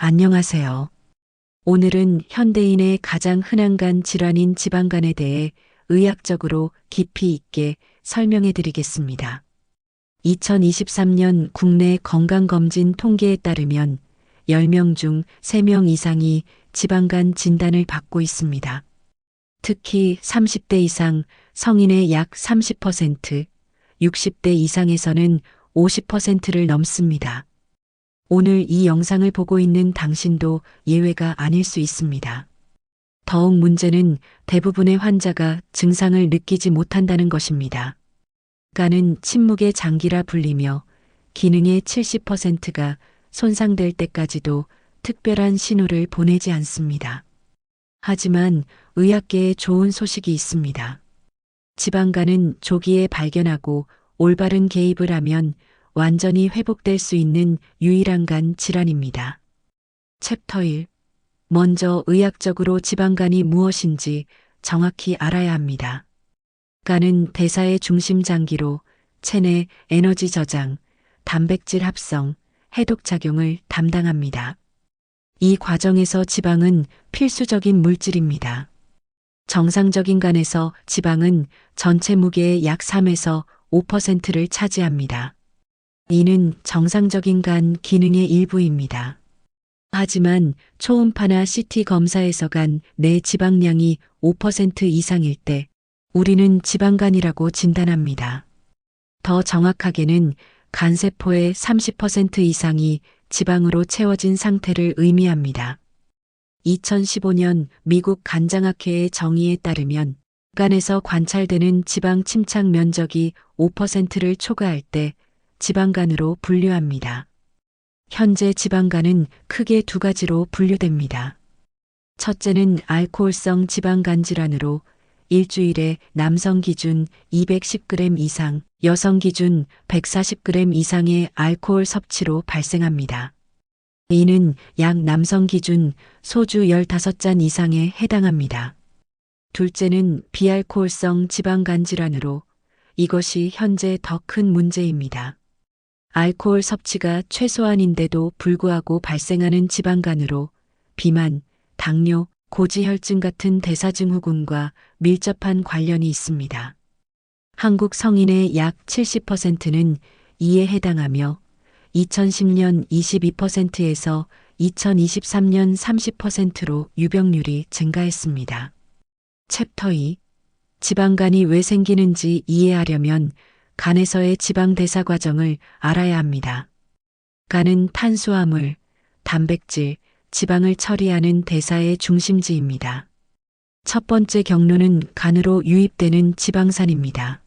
안녕하세요. 오늘은 현대인의 가장 흔한 간 질환인 지방간에 대해 의학적으로 깊이 있게 설명해 드리겠습니다. 2023년 국내 건강검진 통계에 따르면 10명 중 3명 이상이 지방간 진단을 받고 있습니다. 특히 30대 이상 성인의 약 30%, 60대 이상에서는 50%를 넘습니다. 오늘 이 영상을 보고 있는 당신도 예외가 아닐 수 있습니다. 더욱 문제는 대부분의 환자가 증상을 느끼지 못한다는 것입니다. 간은 침묵의 장기라 불리며 기능의 70%가 손상될 때까지도 특별한 신호를 보내지 않습니다. 하지만 의학계에 좋은 소식이 있습니다. 지방간은 조기에 발견하고 올바른 개입을 하면 완전히 회복될 수 있는 유일한 간 질환입니다. 챕터 1. 먼저 의학적으로 지방간이 무엇인지 정확히 알아야 합니다. 간은 대사의 중심 장기로 체내 에너지 저장, 단백질 합성, 해독 작용을 담당합니다. 이 과정에서 지방은 필수적인 물질입니다. 정상적인 간에서 지방은 전체 무게의 약 3에서 5%를 차지합니다. 이는 정상적인 간 기능의 일부입니다. 하지만 초음파나 CT 검사에서 간 내 지방량이 5% 이상일 때 우리는 지방간이라고 진단합니다. 더 정확하게는 간세포의 30% 이상이 지방으로 채워진 상태를 의미합니다. 2015년 미국 간장학회의 정의에 따르면 간에서 관찰되는 지방 침착 면적이 5%를 초과할 때 지방간으로 분류합니다. 현재 지방간은 크게 두 가지로 분류됩니다. 첫째는 알코올성 지방간 질환으로 일주일에 남성 기준 210g 이상, 여성 기준 140g 이상의 알코올 섭취로 발생합니다. 이는 약 남성 기준 소주 15잔 이상에 해당합니다. 둘째는 비알코올성 지방간 질환으로 이것이 현재 더 큰 문제입니다. 알코올 섭취가 최소한인데도 불구하고 발생하는 지방간으로 비만, 당뇨, 고지혈증 같은 대사증후군과 밀접한 관련이 있습니다. 한국 성인의 약 70%는 이에 해당하며 2010년 22%에서 2023년 30%로 유병률이 증가했습니다. 챕터 2. 지방간이 왜 생기는지 이해하려면 간에서의 지방 대사 과정을 알아야 합니다. 간은 탄수화물, 단백질, 지방을 처리하는 대사의 중심지입니다. 첫 번째 경로는 간으로 유입되는 지방산입니다.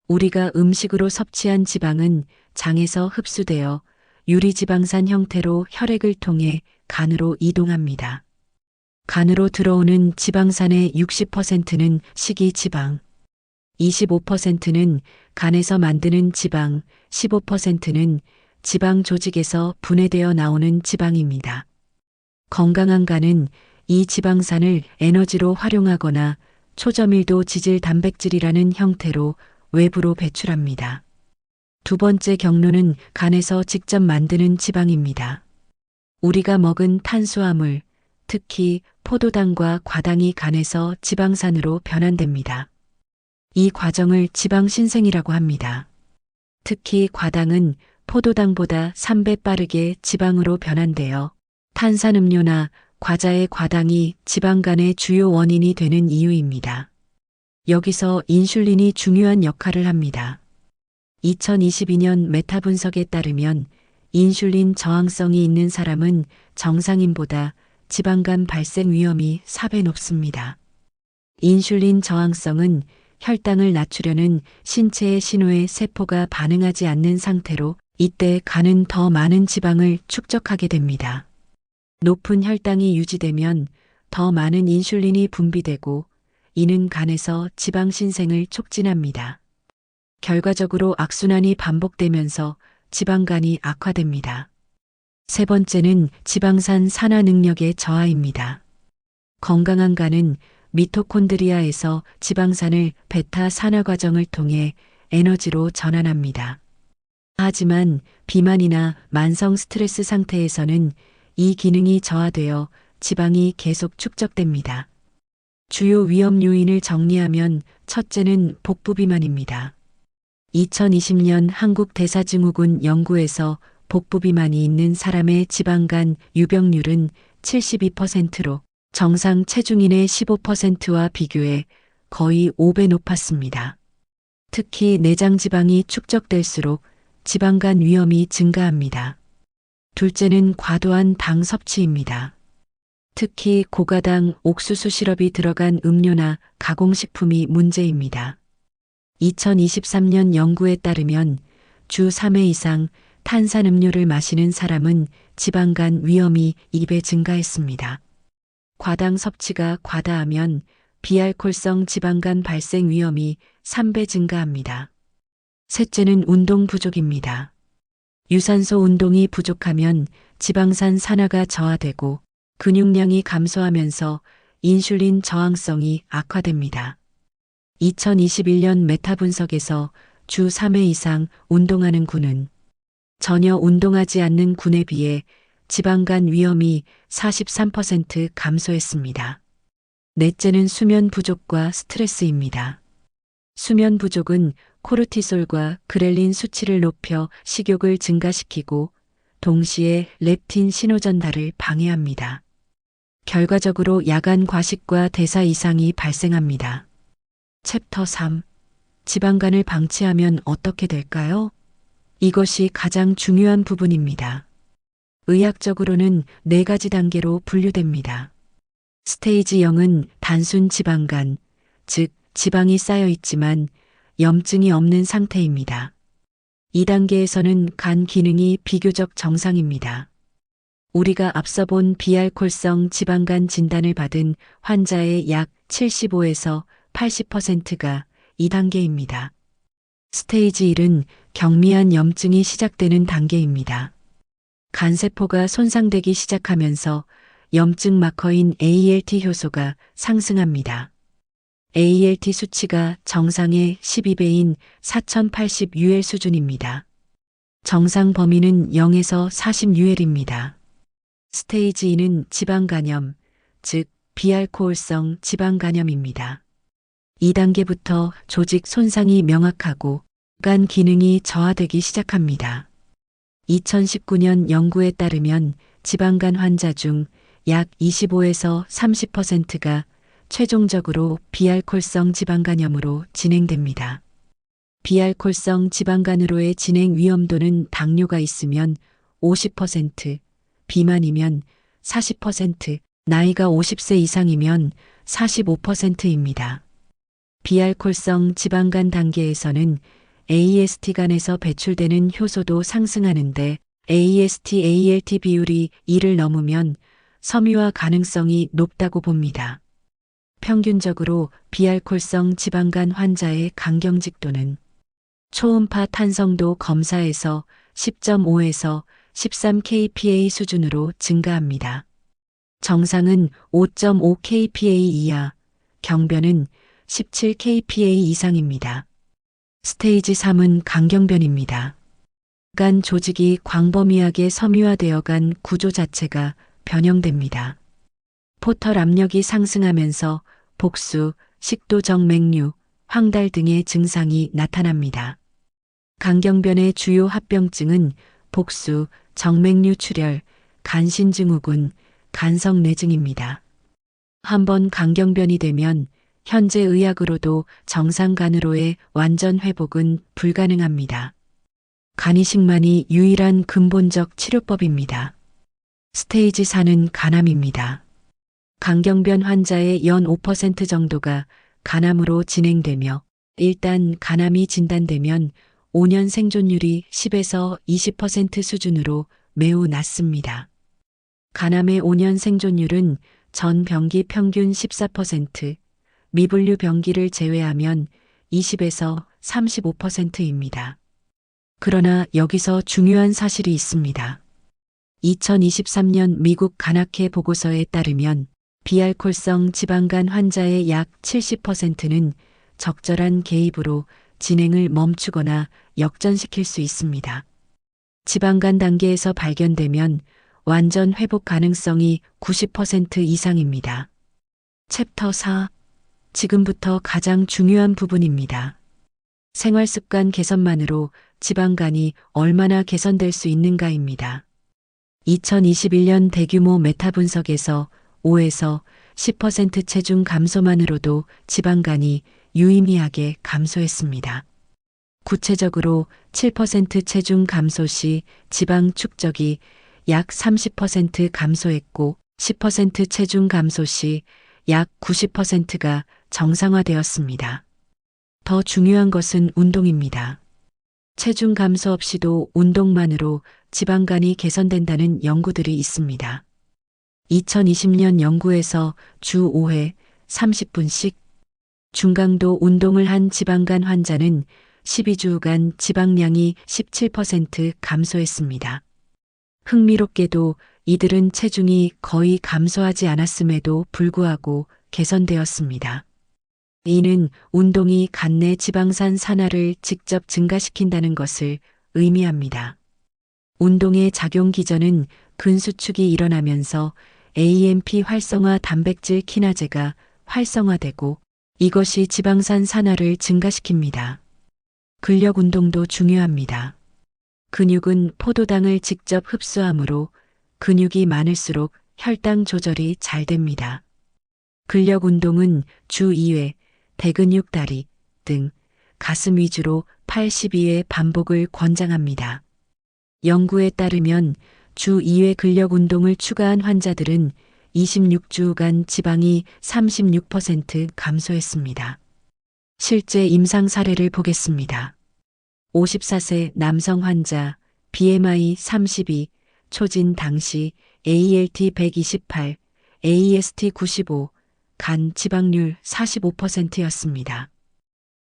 우리가 음식으로 섭취한 지방은 장에서 흡수되어 유리지방산 형태로 혈액을 통해 간으로 이동합니다. 간으로 들어오는 지방산의 60%는 식이지방, 25%는 간에서 만드는 지방, 15%는 지방 조직에서 분해되어 나오는 지방입니다. 건강한 간은 이 지방산을 에너지로 활용하거나 초저밀도 지질 단백질이라는 형태로 외부로 배출합니다. 두 번째 경로는 간에서 직접 만드는 지방입니다. 우리가 먹은 탄수화물, 특히 포도당과 과당이 간에서 지방산으로 변환됩니다. 이 과정을 지방신생이라고 합니다. 특히 과당은 포도당보다 3배 빠르게 지방으로 변환되어 탄산음료나 과자의 과당이 지방간의 주요 원인이 되는 이유입니다. 여기서 인슐린이 중요한 역할을 합니다. 2022년 메타 분석에 따르면 인슐린 저항성이 있는 사람은 정상인보다 지방간 발생 위험이 4배 높습니다. 인슐린 저항성은 혈당을 낮추려는 신체의 신호에 세포가 반응하지 않는 상태로 이때 간은 더 많은 지방을 축적하게 됩니다. 높은 혈당이 유지되면 더 많은 인슐린이 분비되고 이는 간에서 지방 신생을 촉진합니다. 결과적으로 악순환이 반복되면서 지방간이 악화됩니다. 세 번째는 지방산 산화 능력의 저하입니다. 건강한 간은 미토콘드리아에서 지방산을 베타 산화 과정을 통해 에너지로 전환합니다. 하지만 비만이나 만성 스트레스 상태에서는 이 기능이 저하되어 지방이 계속 축적됩니다. 주요 위험 요인을 정리하면 첫째는 복부비만입니다. 2020년 한국대사증후군 연구에서 복부비만이 있는 사람의 지방간 유병률은 72%로 정상 체중인의 15%와 비교해 거의 5배 높았습니다. 특히 내장 지방이 축적될수록 지방간 위험이 증가합니다. 둘째는 과도한 당 섭취입니다. 특히 고가당 옥수수 시럽이 들어간 음료나 가공식품이 문제입니다. 2023년 연구에 따르면 주 3회 이상 탄산음료를 마시는 사람은 지방간 위험이 2배 증가했습니다. 과당 섭취가 과다하면 비알코올성 지방간 발생 위험이 3배 증가합니다. 셋째는 운동 부족입니다. 유산소 운동이 부족하면 지방산 산화가 저하되고 근육량이 감소하면서 인슐린 저항성이 악화됩니다. 2021년 메타 분석에서 주 3회 이상 운동하는 군은 전혀 운동하지 않는 군에 비해 지방간 위험이 43% 감소했습니다. 넷째는 수면 부족과 스트레스입니다. 수면 부족은 코르티솔과 그렐린 수치를 높여 식욕을 증가시키고 동시에 렙틴 신호 전달을 방해합니다. 결과적으로 야간 과식과 대사 이상이 발생합니다. 챕터 3. 지방간을 방치하면 어떻게 될까요? 이것이 가장 중요한 부분입니다. 의학적으로는 4가지 단계로 분류됩니다. 스테이지 0은 단순 지방간, 즉 지방이 쌓여 있지만 염증이 없는 상태입니다. 2단계에서는 간 기능이 비교적 정상입니다. 우리가 앞서 본 비알코올성 지방간 진단을 받은 환자의 약 75에서 80%가 2단계입니다. 스테이지 1은 경미한 염증이 시작되는 단계입니다. 간세포가 손상되기 시작하면서 염증 마커인 ALT 효소가 상승합니다. ALT 수치가 정상의 12배인 4080UL 수준입니다. 정상 범위는 0에서 40UL입니다. 스테이지 2는 지방간염, 즉 비알코올성 지방간염입니다. 2단계부터 조직 손상이 명확하고 간 기능이 저하되기 시작합니다. 2019년 연구에 따르면 지방간 환자 중 약 25에서 30%가 최종적으로 비알코올성 지방간염으로 진행됩니다. 비알코올성 지방간으로의 진행 위험도는 당뇨가 있으면 50%, 비만이면 40%, 나이가 50세 이상이면 45%입니다. 비알코올성 지방간 단계에서는 AST간에서 배출되는 효소도 상승하는데 AST-ALT 비율이 2를 넘으면 섬유화 가능성이 높다고 봅니다. 평균적으로 비알코올성 지방간 환자의 강경직도는 초음파 탄성도 검사에서 10.5에서 13 kPa 수준으로 증가합니다. 정상은 5.5 kPa 이하, 경변은 17 kPa 이상입니다. 스테이지 3은 강경변입니다. 간 조직이 광범위하게 섬유화되어 간 구조 자체가 변형됩니다. 포털 압력이 상승하면서 복수, 식도 정맥류, 황달 등의 증상이 나타납니다. 강경변의 주요 합병증은 복수, 정맥류 출혈, 간신증후군, 간성내증입니다. 한번 강경변이 되면 현재 의학으로도 정상간으로의 완전 회복은 불가능합니다. 간이식만이 유일한 근본적 치료법입니다. 스테이지 4는 간암입니다. 강경변 환자의 연 5% 정도가 간암으로 진행되며 일단 간암이 진단되면 5년 생존율이 10에서 20% 수준으로 매우 낮습니다. 간암의 5년 생존율은 전 병기 평균 14%, 미분류 병기를 제외하면 20에서 35%입니다. 그러나 여기서 중요한 사실이 있습니다. 2023년 미국 간학회 보고서에 따르면 비알코올성 지방간 환자의 약 70%는 적절한 개입으로 진행을 멈추거나 역전시킬 수 있습니다. 지방간 단계에서 발견되면 완전 회복 가능성이 90% 이상입니다. 챕터 4. 지금부터 가장 중요한 부분입니다. 생활습관 개선만으로 지방간이 얼마나 개선될 수 있는가입니다. 2021년 대규모 메타 분석에서 5에서 10% 체중 감소만으로도 지방간이 유의미하게 감소했습니다. 구체적으로 7% 체중 감소 시 지방 축적이 약 30% 감소했고 10% 체중 감소 시 약 90%가 정상화되었습니다. 더 중요한 것은 운동입니다. 체중 감소 없이도 운동만으로 지방간이 개선된다는 연구들이 있습니다. 2020년 연구에서 주 5회 30분씩 중강도 운동을 한 지방간 환자는 12주간 지방량이 17% 감소했습니다. 흥미롭게도 이들은 체중이 거의 감소하지 않았음에도 불구하고 개선되었습니다. 이는 운동이 간 내 지방산 산화를 직접 증가시킨다는 것을 의미합니다. 운동의 작용 기전은 근수축이 일어나면서 AMP 활성화 단백질 키나제가 활성화되고 이것이 지방산 산화를 증가시킵니다. 근력 운동도 중요합니다. 근육은 포도당을 직접 흡수하므로 근육이 많을수록 혈당 조절이 잘 됩니다. 근력 운동은 주 2회, 대근육 다리 등 가슴 위주로 82회 반복을 권장합니다. 연구에 따르면 주 2회 근력 운동을 추가한 환자들은 26주간 지방이 36% 감소했습니다. 실제 임상 사례를 보겠습니다. 54세 남성 환자, BMI 32, 초진 당시 ALT 128, AST 95, 간 지방률 45%였습니다.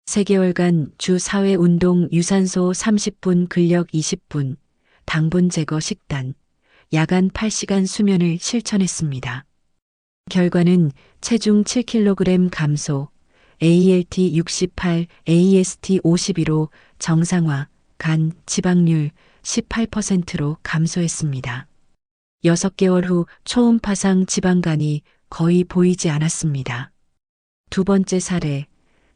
3개월간 주 4회 운동 유산소 30분 근력 20분, 당분 제거 식단, 야간 8시간 수면을 실천했습니다. 결과는 체중 7kg 감소, ALT 68, AST 52로 정상화, 간 지방률 18%로 감소했습니다. 6개월 후 초음파상 지방간이 거의 보이지 않았습니다. 두 번째 사례,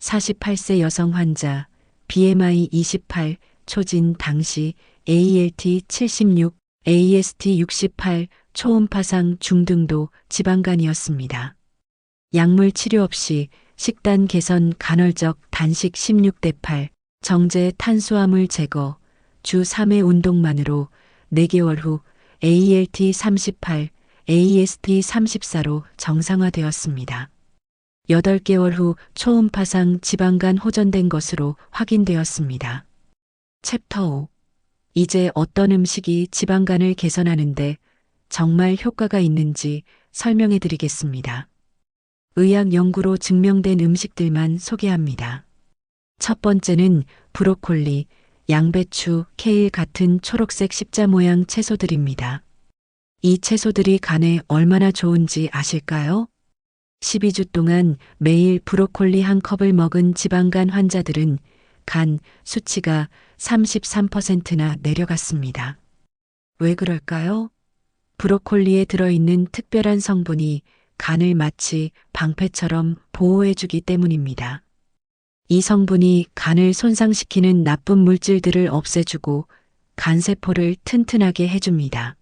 48세 여성 환자, BMI 28, 초진 당시 ALT 76, AST 68, 초음파상 중등도 지방간이었습니다. 약물 치료 없이 식단 개선 간헐적 단식 16대 8, 정제 탄수화물 제거, 주 3회 운동만으로 4개월 후 ALT 38, AST 34로 정상화되었습니다. 8개월 후 초음파상 지방간 호전된 것으로 확인되었습니다. 챕터 5. 이제 어떤 음식이 지방간을 개선하는데 정말 효과가 있는지 설명해 드리겠습니다. 의학 연구로 증명된 음식들만 소개합니다. 첫 번째는 브로콜리, 양배추, 케일 같은 초록색 십자 모양 채소들입니다. 이 채소들이 간에 얼마나 좋은지 아실까요? 12주 동안 매일 브로콜리 한 컵을 먹은 지방간 환자들은 간 수치가 33%나 내려갔습니다. 왜 그럴까요? 브로콜리에 들어있는 특별한 성분이 간을 마치 방패처럼 보호해주기 때문입니다. 이 성분이 간을 손상시키는 나쁜 물질들을 없애주고 간세포를 튼튼하게 해줍니다.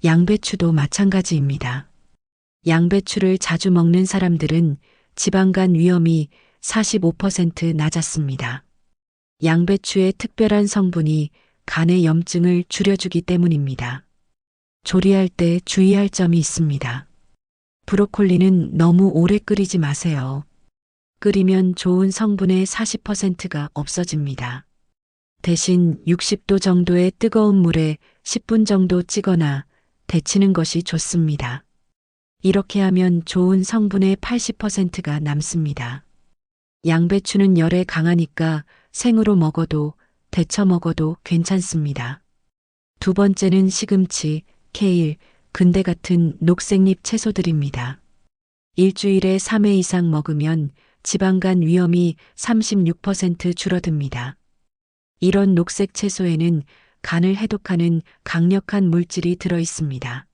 양배추도 마찬가지입니다. 양배추를 자주 먹는 사람들은 지방간 위험이 45% 낮았습니다. 양배추의 특별한 성분이 간의 염증을 줄여주기 때문입니다. 조리할 때 주의할 점이 있습니다. 브로콜리는 너무 오래 끓이지 마세요. 끓이면 좋은 성분의 40%가 없어집니다. 대신 60도 정도의 뜨거운 물에 10분 정도 찌거나 데치는 것이 좋습니다. 이렇게 하면 좋은 성분의 80%가 남습니다. 양배추는 열에 강하니까 생으로 먹어도 데쳐 먹어도 괜찮습니다. 두 번째는 시금치, 케일, 근대 같은 녹색잎 채소들입니다. 일주일에 3회 이상 먹으면 지방간 위험이 36% 줄어듭니다. 이런 녹색 채소에는 간을 해독하는 강력한 물질이 들어 있습니다.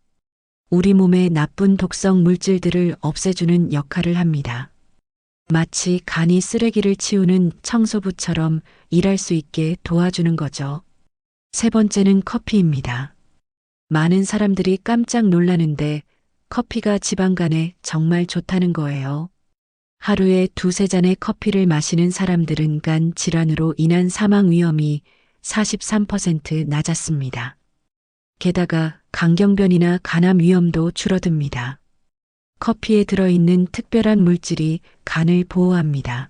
우리 몸의 나쁜 독성 물질들을 없애주는 역할을 합니다. 마치 간이 쓰레기를 치우는 청소부처럼 일할 수 있게 도와주는 거죠. 세 번째는 커피입니다. 많은 사람들이 깜짝 놀라는데 커피가 지방간에 정말 좋다는 거예요. 하루에 두세 잔의 커피를 마시는 사람들은 간 질환으로 인한 사망 위험이 43% 낮았습니다. 게다가 강경변이나 간암 위험도 줄어듭니다. 커피에 들어있는 특별한 물질이 간을 보호합니다.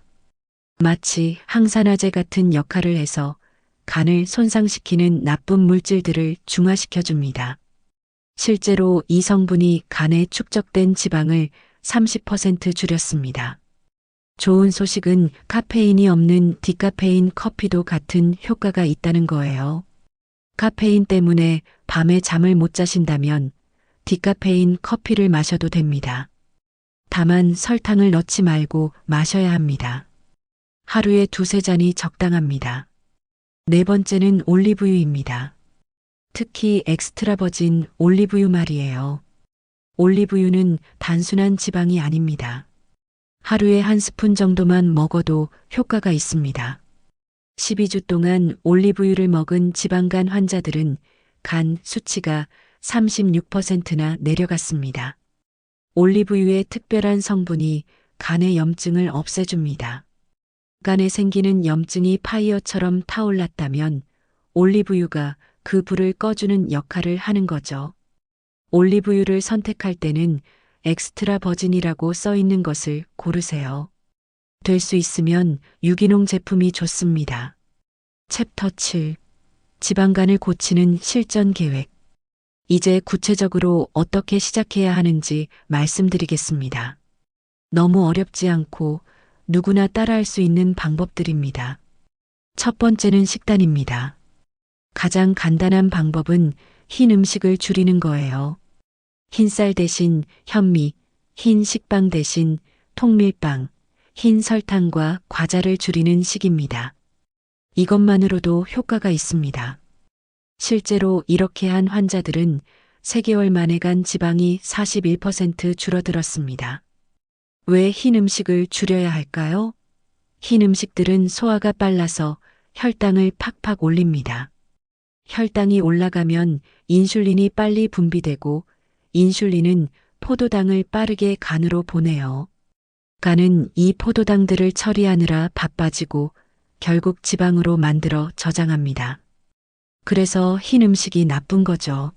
마치 항산화제 같은 역할을 해서 간을 손상시키는 나쁜 물질들을 중화시켜줍니다. 실제로 이 성분이 간에 축적된 지방을 30% 줄였습니다. 좋은 소식은 카페인이 없는 디카페인 커피도 같은 효과가 있다는 거예요. 카페인 때문에 밤에 잠을 못 자신다면 디카페인 커피를 마셔도 됩니다. 다만 설탕을 넣지 말고 마셔야 합니다. 하루에 두세 잔이 적당합니다. 네 번째는 올리브유입니다. 특히 엑스트라 버진 올리브유 말이에요. 올리브유는 단순한 지방이 아닙니다. 하루에 한 스푼 정도만 먹어도 효과가 있습니다. 12주 동안 올리브유를 먹은 지방간 환자들은 간 수치가 36%나 내려갔습니다. 올리브유의 특별한 성분이 간의 염증을 없애줍니다. 간에 생기는 염증이 파이어처럼 타올랐다면 올리브유가 그 불을 꺼주는 역할을 하는 거죠. 올리브유를 선택할 때는 엑스트라 버진이라고 써 있는 것을 고르세요. 될 수 있으면 유기농 제품이 좋습니다. 챕터 7. 지방간을 고치는 실전 계획. 이제 구체적으로 어떻게 시작해야 하는지 말씀드리겠습니다. 너무 어렵지 않고 누구나 따라할 수 있는 방법들입니다. 첫 번째는 식단입니다. 가장 간단한 방법은 흰 음식을 줄이는 거예요. 흰쌀 대신 현미, 흰 식빵 대신 통밀빵, 흰 설탕과 과자를 줄이는 식입니다. 이것만으로도 효과가 있습니다. 실제로 이렇게 한 환자들은 3개월 만에 간 지방이 41% 줄어들었습니다. 왜 흰 음식을 줄여야 할까요? 흰 음식들은 소화가 빨라서 혈당을 팍팍 올립니다. 혈당이 올라가면 인슐린이 빨리 분비되고 인슐린은 포도당을 빠르게 간으로 보내요. 간은 이 포도당들을 처리하느라 바빠지고 결국 지방으로 만들어 저장합니다. 그래서 흰 음식이 나쁜 거죠.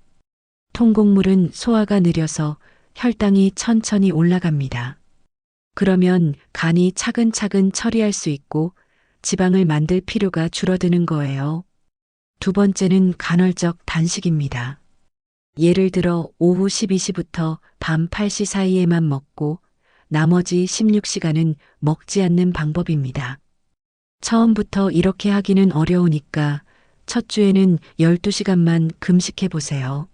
통곡물은 소화가 느려서 혈당이 천천히 올라갑니다. 그러면 간이 차근차근 처리할 수 있고 지방을 만들 필요가 줄어드는 거예요. 두 번째는 간헐적 단식입니다. 예를 들어 오후 12시부터 밤 8시 사이에만 먹고 나머지 16시간은 먹지 않는 방법입니다. 처음부터 이렇게 하기는 어려우니까 첫 주에는 12시간만 금식해 보세요.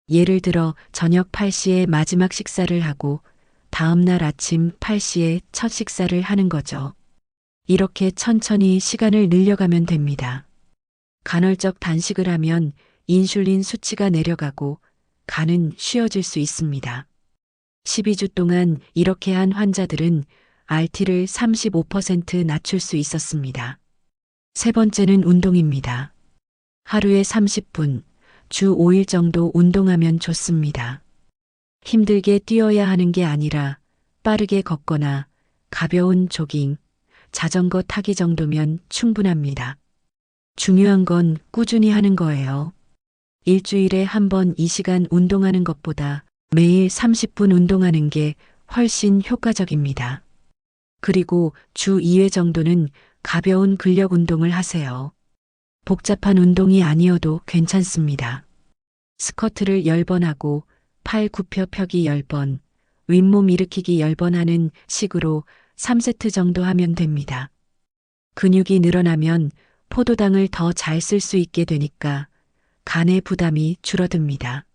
예를 들어 저녁 8시에 마지막 식사를 하고 다음날 아침 8시에 첫 식사를 하는 거죠. 이렇게 천천히 시간을 늘려가면 됩니다. 간헐적 단식을 하면 인슐린 수치가 내려가고 간은 쉬어질 수 있습니다. 12주 동안 이렇게 한 환자들은 RT를 35% 낮출 수 있었습니다. 세 번째는 운동입니다. 하루에 30분, 주 5일 정도 운동하면 좋습니다. 힘들게 뛰어야 하는 게 아니라 빠르게 걷거나 가벼운 조깅, 자전거 타기 정도면 충분합니다. 중요한 건 꾸준히 하는 거예요. 일주일에 한 번 이 시간 운동하는 것보다 매일 30분 운동하는 게 훨씬 효과적입니다. 그리고 주 2회 정도는 가벼운 근력 운동을 하세요. 복잡한 운동이 아니어도 괜찮습니다. 스쿼트를 10번 하고 팔 굽혀 펴기 10번, 윗몸 일으키기 10번 하는 식으로 3세트 정도 하면 됩니다. 근육이 늘어나면 포도당을 더 잘 쓸 수 있게 되니까 간의 부담이 줄어듭니다.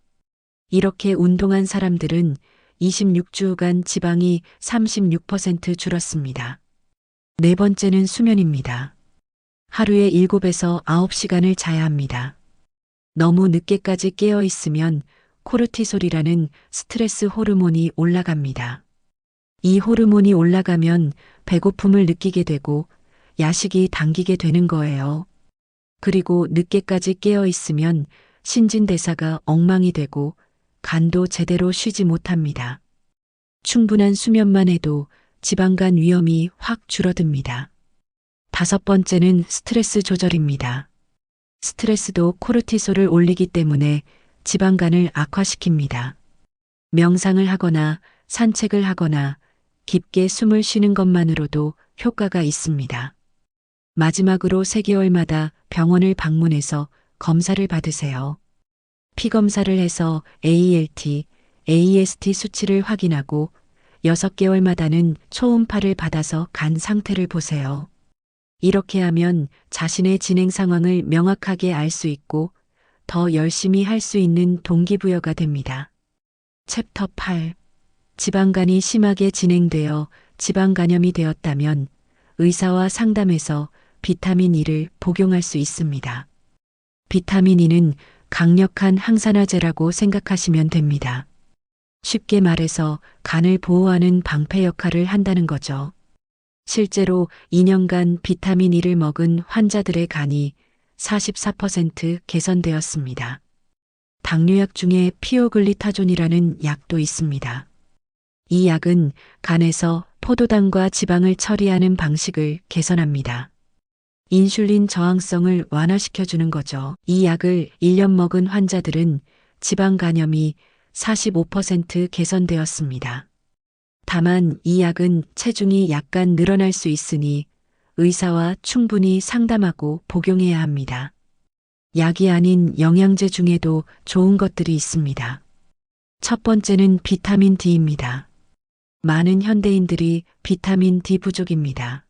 이렇게 운동한 사람들은 26주간 지방이 36% 줄었습니다. 네 번째는 수면입니다. 하루에 7에서 9시간을 자야 합니다. 너무 늦게까지 깨어 있으면 코르티솔이라는 스트레스 호르몬이 올라갑니다. 이 호르몬이 올라가면 배고픔을 느끼게 되고 야식이 당기게 되는 거예요. 그리고 늦게까지 깨어 있으면 신진대사가 엉망이 되고 간도 제대로 쉬지 못합니다. 충분한 수면만 해도 지방간 위험이 확 줄어듭니다. 다섯 번째는 스트레스 조절입니다. 스트레스도 코르티솔을 올리기 때문에 지방간을 악화시킵니다. 명상을 하거나 산책을 하거나 깊게 숨을 쉬는 것만으로도 효과가 있습니다. 마지막으로 3개월마다 병원을 방문해서 검사를 받으세요. 피 검사를 해서 ALT, AST 수치를 확인하고 6개월마다는 초음파를 받아서 간 상태를 보세요. 이렇게 하면 자신의 진행 상황을 명확하게 알 수 있고 더 열심히 할 수 있는 동기부여가 됩니다. 챕터 8. 지방간이 심하게 진행되어 지방간염이 되었다면 의사와 상담해서 비타민 E를 복용할 수 있습니다. 비타민 E는 강력한 항산화제라고 생각하시면 됩니다. 쉽게 말해서 간을 보호하는 방패 역할을 한다는 거죠. 실제로 2년간 비타민 E를 먹은 환자들의 간이 44% 개선되었습니다. 당뇨약 중에 피오글리타존이라는 약도 있습니다. 이 약은 간에서 포도당과 지방을 처리하는 방식을 개선합니다. 인슐린 저항성을 완화시켜주는 거죠. 이 약을 1년 먹은 환자들은 지방 간염이 45% 개선되었습니다. 다만 이 약은 체중이 약간 늘어날 수 있으니 의사와 충분히 상담하고 복용해야 합니다. 약이 아닌 영양제 중에도 좋은 것들이 있습니다. 첫 번째는 비타민 D입니다. 많은 현대인들이 비타민 D 부족입니다.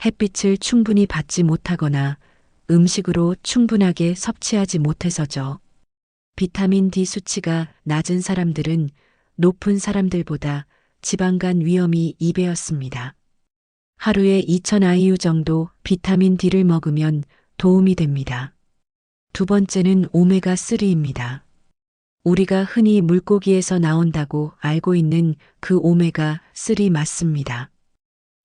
햇빛을 충분히 받지 못하거나 음식으로 충분하게 섭취하지 못해서죠. 비타민 D 수치가 낮은 사람들은 높은 사람들보다 지방간 위험이 2배였습니다. 하루에 2000 IU 정도 비타민 D를 먹으면 도움이 됩니다. 두 번째는 오메가3입니다. 우리가 흔히 물고기에서 나온다고 알고 있는 그 오메가3 맞습니다.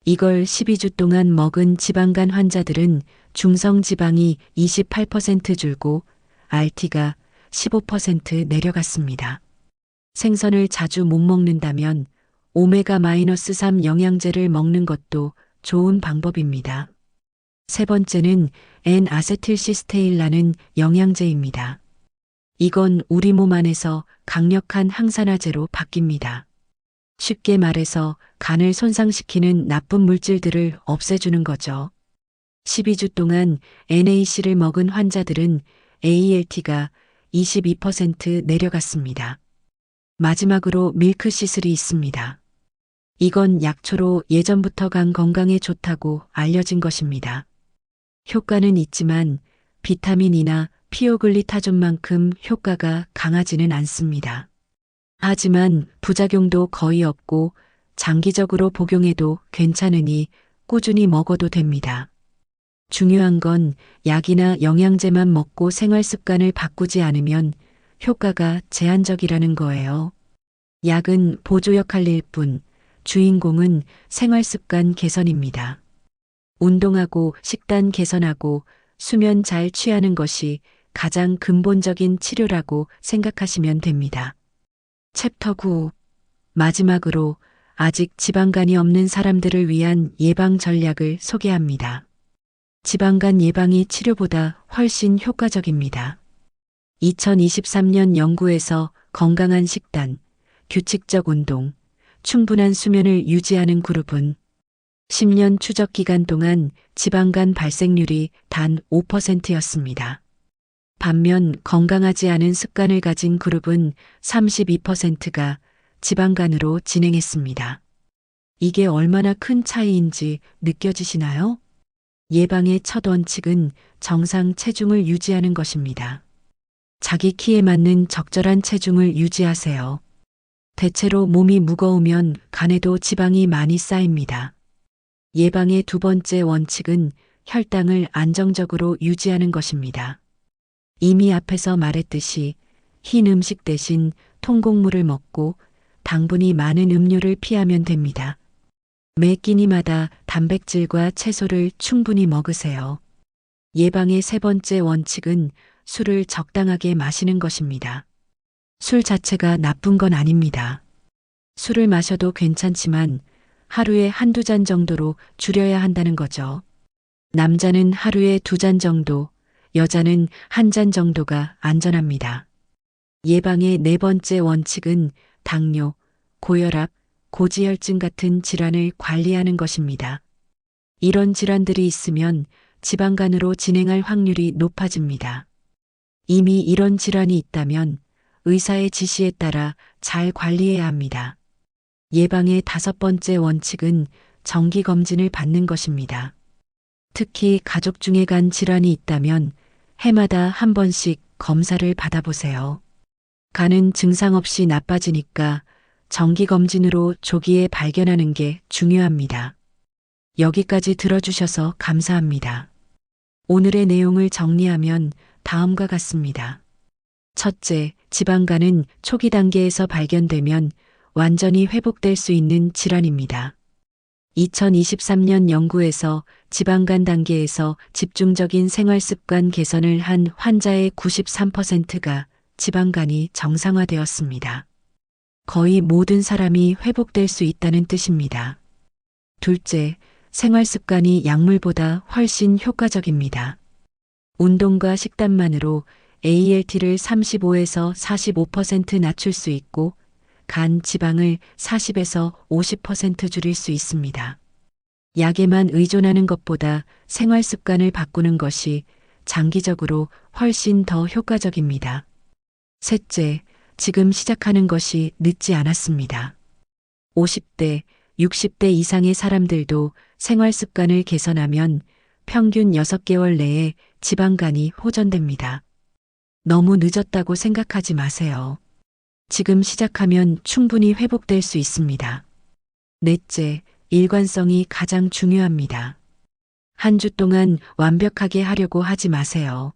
이걸 12주 동안 먹은 지방간 환자들은 중성 지방이 28% 줄고 RT가 15% 내려갔습니다. 생선을 자주 못 먹는다면 오메가-3 영양제를 먹는 것도 좋은 방법입니다. 세 번째는 N-아세틸시스테인이라는 영양제입니다. 이건 우리 몸 안에서 강력한 항산화제로 바뀝니다. 쉽게 말해서 간을 손상시키는 나쁜 물질들을 없애주는 거죠. 12주 동안 NAC를 먹은 환자들은 ALT가 22% 내려갔습니다. 마지막으로 밀크시슬이 있습니다. 이건 약초로 예전부터 간 건강에 좋다고 알려진 것입니다. 효과는 있지만 비타민 E나 피오글리타존만큼 효과가 강하지는 않습니다. 하지만 부작용도 거의 없고 장기적으로 복용해도 괜찮으니 꾸준히 먹어도 됩니다. 중요한 건 약이나 영양제만 먹고 생활 습관을 바꾸지 않으면 효과가 제한적이라는 거예요. 약은 보조 역할일 뿐 주인공은 생활 습관 개선입니다. 운동하고 식단 개선하고 수면 잘 취하는 것이 가장 근본적인 치료라고 생각하시면 됩니다. 챕터 9. 마지막으로 아직 지방간이 없는 사람들을 위한 예방 전략을 소개합니다. 지방간 예방이 치료보다 훨씬 효과적입니다. 2023년 연구에서 건강한 식단, 규칙적 운동, 충분한 수면을 유지하는 그룹은 10년 추적 기간 동안 지방간 발생률이 단 5%였습니다. 반면 건강하지 않은 습관을 가진 그룹은 32%가 지방간으로 진행했습니다. 이게 얼마나 큰 차이인지 느껴지시나요? 예방의 첫 원칙은 정상 체중을 유지하는 것입니다. 자기 키에 맞는 적절한 체중을 유지하세요. 대체로 몸이 무거우면 간에도 지방이 많이 쌓입니다. 예방의 두 번째 원칙은 혈당을 안정적으로 유지하는 것입니다. 이미 앞에서 말했듯이 흰 음식 대신 통곡물을 먹고 당분이 많은 음료를 피하면 됩니다. 매 끼니마다 단백질과 채소를 충분히 먹으세요. 예방의 세 번째 원칙은 술을 적당하게 마시는 것입니다. 술 자체가 나쁜 건 아닙니다. 술을 마셔도 괜찮지만 하루에 한두 잔 정도로 줄여야 한다는 거죠. 남자는 하루에 2잔 정도, 여자는 1잔 정도가 안전합니다. 예방의 네 번째 원칙은 당뇨, 고혈압, 고지혈증 같은 질환을 관리하는 것입니다. 이런 질환들이 있으면 지방간으로 진행할 확률이 높아집니다. 이미 이런 질환이 있다면 의사의 지시에 따라 잘 관리해야 합니다. 예방의 5번째 원칙은 정기검진을 받는 것입니다. 특히 가족 중에 간 질환이 있다면 해마다 한 번씩 검사를 받아보세요. 간은 증상 없이 나빠지니까 정기검진으로 조기에 발견하는 게 중요합니다. 여기까지 들어주셔서 감사합니다. 오늘의 내용을 정리하면 다음과 같습니다. 첫째, 지방간은 초기 단계에서 발견되면 완전히 회복될 수 있는 질환입니다. 2023년 연구에서 지방간 단계에서 집중적인 생활습관 개선을 한 환자의 93%가 지방간이 정상화되었습니다. 거의 모든 사람이 회복될 수 있다는 뜻입니다. 둘째, 생활습관이 약물보다 훨씬 효과적입니다. 운동과 식단만으로 ALT를 35에서 45% 낮출 수 있고 간 지방을 40에서 50% 줄일 수 있습니다. 약에만 의존하는 것보다 생활 습관을 바꾸는 것이 장기적으로 훨씬 더 효과적입니다. 셋째, 지금 시작하는 것이 늦지 않았습니다. 50대, 60대 이상의 사람들도 생활 습관을 개선하면 평균 6개월 내에 지방간이 호전됩니다. 너무 늦었다고 생각하지 마세요. 지금 시작하면 충분히 회복될 수 있습니다. 넷째, 일관성이 가장 중요합니다. 한 주 동안 완벽하게 하려고 하지 마세요.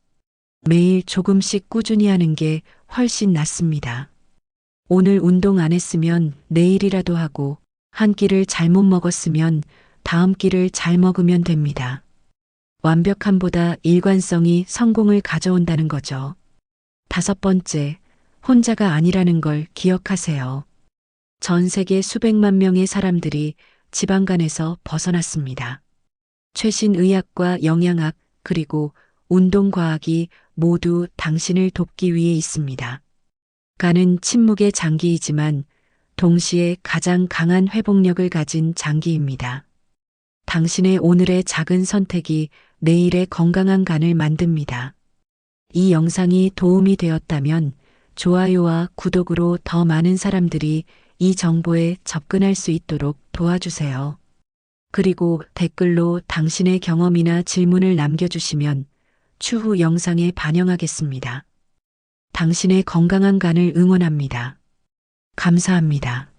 매일 조금씩 꾸준히 하는 게 훨씬 낫습니다. 오늘 운동 안 했으면 내일이라도 하고 한 끼를 잘못 먹었으면 다음 끼를 잘 먹으면 됩니다. 완벽함보다 일관성이 성공을 가져온다는 거죠. 5번째, 혼자가 아니라는 걸 기억하세요. 전 세계 수백만 명의 사람들이 지방간에서 벗어났습니다. 최신 의학과 영양학 그리고 운동과학이 모두 당신을 돕기 위해 있습니다. 간은 침묵의 장기이지만 동시에 가장 강한 회복력을 가진 장기입니다. 당신의 오늘의 작은 선택이 내일의 건강한 간을 만듭니다. 이 영상이 도움이 되었다면 좋아요와 구독으로 더 많은 사람들이 이 정보에 접근할 수 있도록 도와주세요. 그리고 댓글로 당신의 경험이나 질문을 남겨주시면 추후 영상에 반영하겠습니다. 당신의 건강한 간을 응원합니다. 감사합니다.